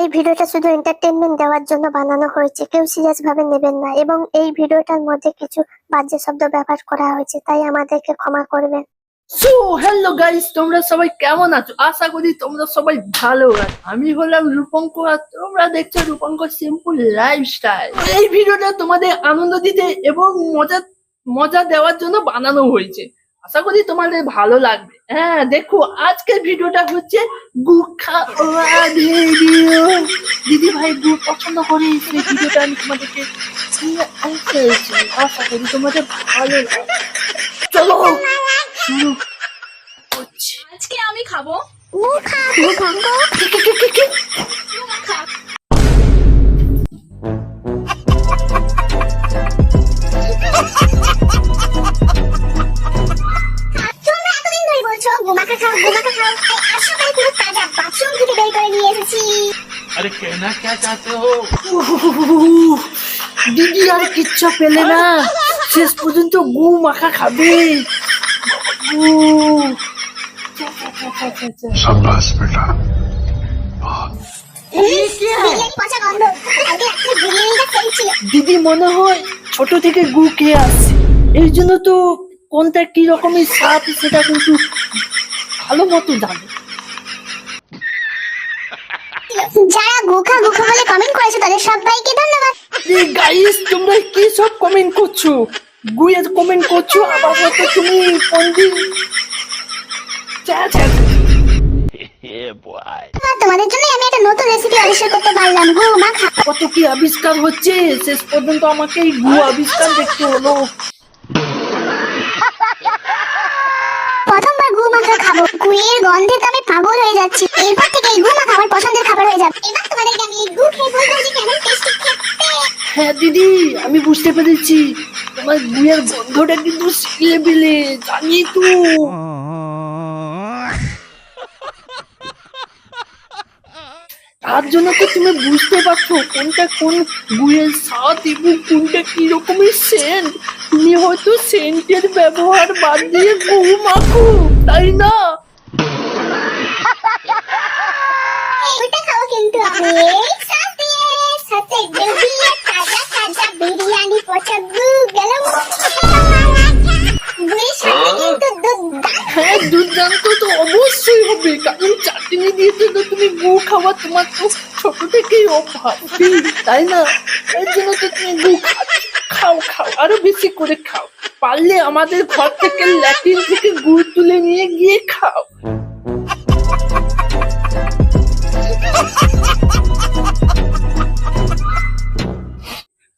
এই ভিডিওটা শুধু এন্টারটেইনমেন্ট দেওয়ার জন্য বানানো হয়েছে, কেউ সিরিয়াস ভাবে নেবেন না। এবং এই ভিডিওটার মধ্যে কিছু বাজে শব্দ ব্যবহার করা হয়েছে, তাই আমাদেরকে ক্ষমা করবেন। সো হ্যালো গাইস, তোমরা সবাই কেমন আছো? আশা করি তোমরা সবাই ভালো আছো। আমি হলাম রূপঙ্কর আর তোমরা দেখছো রূপঙ্কর সিম্পল লাইফস্টাইল। এই ভিডিওটা তোমাদের আনন্দ দিতে এবং মজা মজা দেওয়ার জন্য বানানো হয়েছে। আশা করি তোমাদের ভালো লাগবে। হ্যাঁ দেখো, আজকের ভিডিওটা হচ্ছে গু খাওয়া ভিডিও। দিদি ভাই গু পছন্দ করে সেই ভিডিওটা আমি তোমাদেরকে নিয়ে এসেছি। আশা করি তোমাদের ভালো লাগবে। চলো শুরু করছি। আজকে আমি খাবো अरे कहना क्या चाहते हो? দিদি আর কিচ্ছু পেলে না, শেষ পর্যন্ত গু মাখা খাবে। গু। शाबाश बेटा। দিদি মনে হয় ছোট থেকে গু খেয়ে আসছে, এই জন্য তো কোনটা কি রকমের স্বাদ সেটা কিন্তু ভালো মতো জানে। যারা গুখা গুখা বলে কমেন্ট করেছে তাদের সবাইকে ধন্যবাদ। গাইস, তোমরা কি সব কমেন্ট করছো? গুয়ের কমেন্ট করছো, আবার হয়তো তুমি কোন দিন তোমাদের জন্য আমি একটা নতুন রেসিপি আবিষ্কার করতে পারলাম, গু মাখা। কত কি আবিষ্কার হচ্ছে, শেষ পর্যন্ত আমাকে এই গু আবিষ্কার দেখতে হলো। প্রথমবার গু মাখা খাবো, গুয়ের গন্ধে তো আমি পাগল হয়ে যাচ্ছি। এরপর থেকে এই গু মাখা আমার পছন্দের খাবার হয়ে যাবে। এবার তোমাদেরকে আমি এই গু খেয়ে বলবো যে কেমন টেস্টি খেতে। হ্যাঁ দিদি, আমি বুঝতে পেরেছি তোমার গুয়ের গন্ধটা কিন্তু লেবেলে জানি তো। তার জন্য তো তুমি বুঝতে পারছো কোনটা কোন গুয়ের স্বাদ এবং কোনটা কি রকমের সেন্ট। তুমি হয়তো সেন্টের ব্যবহার বাদ দিয়ে গু মাখো, তাই না? ওইটা খাও কিন্তু আমি এই সস দিয়ে, সাথে ঘি দিয়ে তাজা তাজা বিরিয়ানি পচা গু গেলাম। গুয়ের সাথে কিন্তু দুধ। হ্যাঁ, দুর্দান্ত তো অবশ্যই হবে, কারণ চাটনি দিয়ে তো তুমি গু খাওয়া তোমার তো ছোট থেকেই অভ্যাস, তাই না? এর জন্য তো তুমি গু খাও খাও, আরো বেশি করে খাও। পারলে আমাদের ঘর থেকে ল্যাটিন থেকে গুড় তুলে নিয়ে গিয়ে খাও।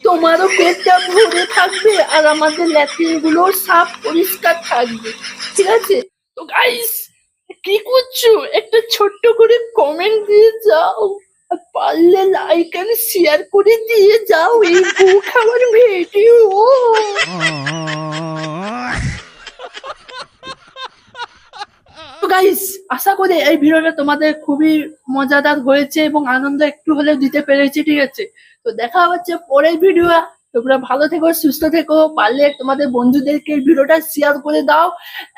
তোমারও পেটটা ভরে থাকবে আর আমাদের ল্যাট্রিন গুলো সাফ পরিষ্কার থাকবে, ঠিক আছে? তো গাইস, কি করছো? একটা ছোট্ট করে কমেন্ট দিয়ে যাও, আর পারলে লাইক আর শেয়ার করে দিয়ে যাও এই গু খাবার ভিডিও। তো গাইস, আশা করি এই ভিডিওটা তোমাদের খুবই মজাদার হয়েছে এবং আনন্দ একটু হলেও দিতে পেরেছি, ঠিক আছে? তো দেখা হচ্ছে পরের ভিডিও। তোমরা ভালো থেকো, সুস্থ থেকো। পারলে তোমাদের বন্ধুদেরকে এই ভিডিওটা শেয়ার করে দাও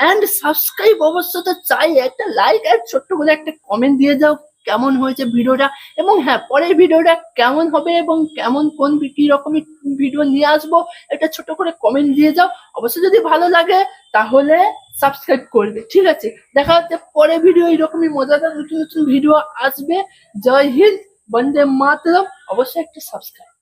এন্ড সাবস্ক্রাইব অবশ্য তো চাই। একটা লাইক আর ছোট্ট করে একটা কমেন্ট দিয়ে যাও কেমন হয়েছে ভিডিওটা, এবং হ্যাঁ পরের ভিডিওটা কেমন হবে এবং কেমন কোন কি রকমের ভিডিও নিয়ে আসবো একটা ছোট করে কমেন্ট দিয়ে যাও। অবশ্যই যদি ভালো লাগে তাহলে সাবস্ক্রাইব করবে, ঠিক আছে? দেখা হচ্ছে পরের ভিডিও, এরকমই মজাদার নতুন নতুন ভিডিও আসবে। জয় হিন্দ, বন্দে মাতরম। অবশ্যই একটা সাবস্ক্রাইব।